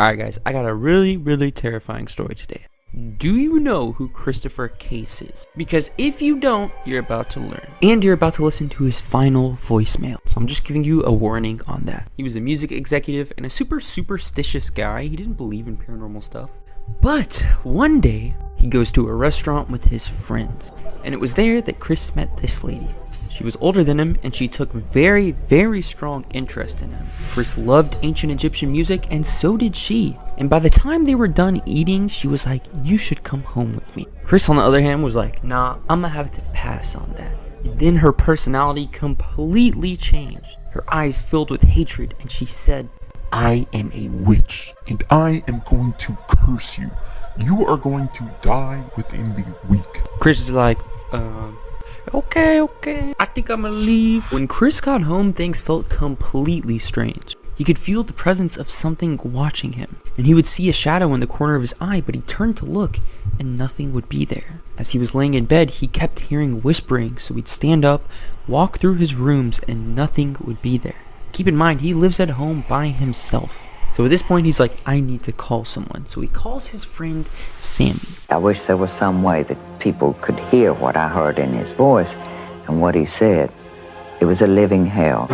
Alright guys, I got a really terrifying story today. Do you know who Christopher Case is? Because if you don't, you're about to learn. And you're about to listen to his final voicemail. So I'm just giving you a warning on that. He was a music executive and a super superstitious guy. He didn't believe in paranormal stuff. But one day, he goes to a restaurant with his friends. And it was there that Chris met this lady. She was older than him, and she took very strong interest in him. Chris loved ancient Egyptian music, and so did she. And by the time they were done eating, she was like, "You should come home with me." Chris, on the other hand, was like, "Nah, I'm gonna have to pass on that." And then her personality completely changed. Her eyes filled with hatred, and she said, "I am a witch, and I am going to curse you. You are going to die within the week." Chris is like, Okay, I think I'm gonna leave. When Chris got home, things felt completely strange. He could feel the presence of something watching him, and he would see a shadow in the corner of his eye, but he turned to look, and nothing would be there. As he was laying in bed, he kept hearing whispering, so he'd stand up, walk through his rooms, and nothing would be there. Keep in mind, he lives at home by himself. So at this point, he's like, "I need to call someone." So he calls his friend Sammy. I wish there was some way that people could hear what I heard in his voice and what he said. It was a living hell.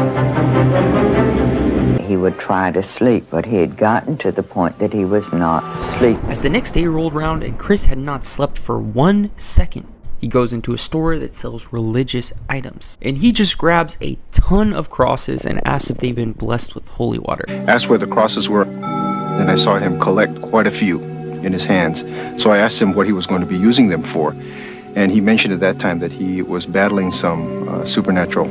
He would try to sleep, but he had gotten to the point that he was not asleep. As the next day rolled around and Chris had not slept for 1 second, he goes into a store that sells religious items, and he just grabs a ton of crosses and asks if they've been blessed with holy water. Asked where the crosses were, and I saw him collect quite a few in his hands. So I asked him what he was going to be using them for, and he mentioned at that time that he was battling some supernatural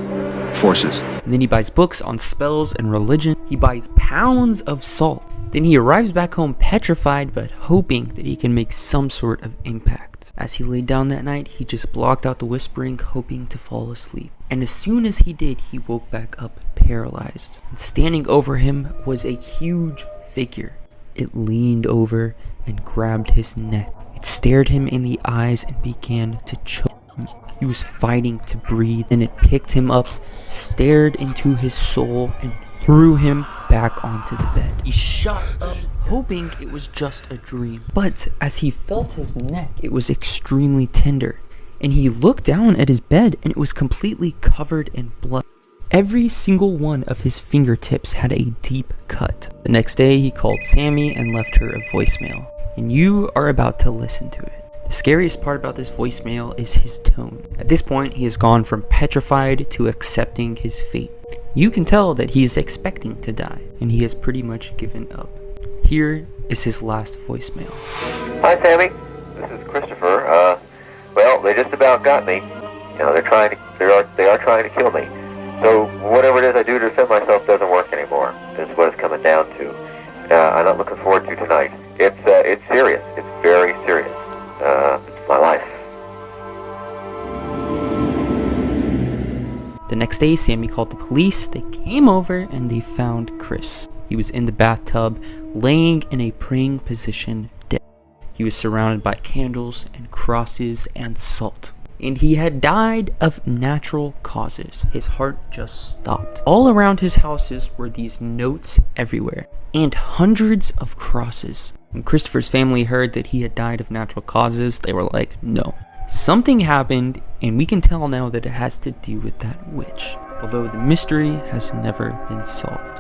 forces. And then he buys books on spells and religion. He buys pounds of salt. Then he arrives back home petrified, but hoping that he can make some sort of impact. As he laid down that night, he just blocked out the whispering, hoping to fall asleep. And as soon as he did, he woke back up paralyzed. And standing over him was a huge figure. It leaned over and grabbed his neck. It stared him in the eyes and began to choke him. He was fighting to breathe, and it picked him up, stared into his soul, and threw him back onto the bed. He shot up, hoping it was just a dream. But as he felt his neck, it was extremely tender. And he looked down at his bed, and it was completely covered in blood. Every single one of his fingertips had a deep cut. The next day, he called Sammy and left her a voicemail. And you are about to listen to it. The scariest part about this voicemail is his tone. At this point, he has gone from petrified to accepting his fate. You can tell that he is expecting to die, and he has pretty much given up. Here is his last voicemail. "Hi, Sammy. This is Christopher. Well, they just about got me. You know, they are trying to kill me. So whatever it is I do to defend myself doesn't work anymore. Is what it's coming down to. I'm not looking forward to tonight. It's serious. It's very serious. My life." The next day, Sammy called the police. They came over and they found Chris. He was in the bathtub, laying in a praying position, dead. He was surrounded by candles and crosses and salt. And he had died of natural causes. His heart just stopped. All around his houses were these notes everywhere, and hundreds of crosses. When Christopher's family heard that he had died of natural causes, they were like, "No. Something happened, and we can tell now that it has to do with that witch." Although the mystery has never been solved.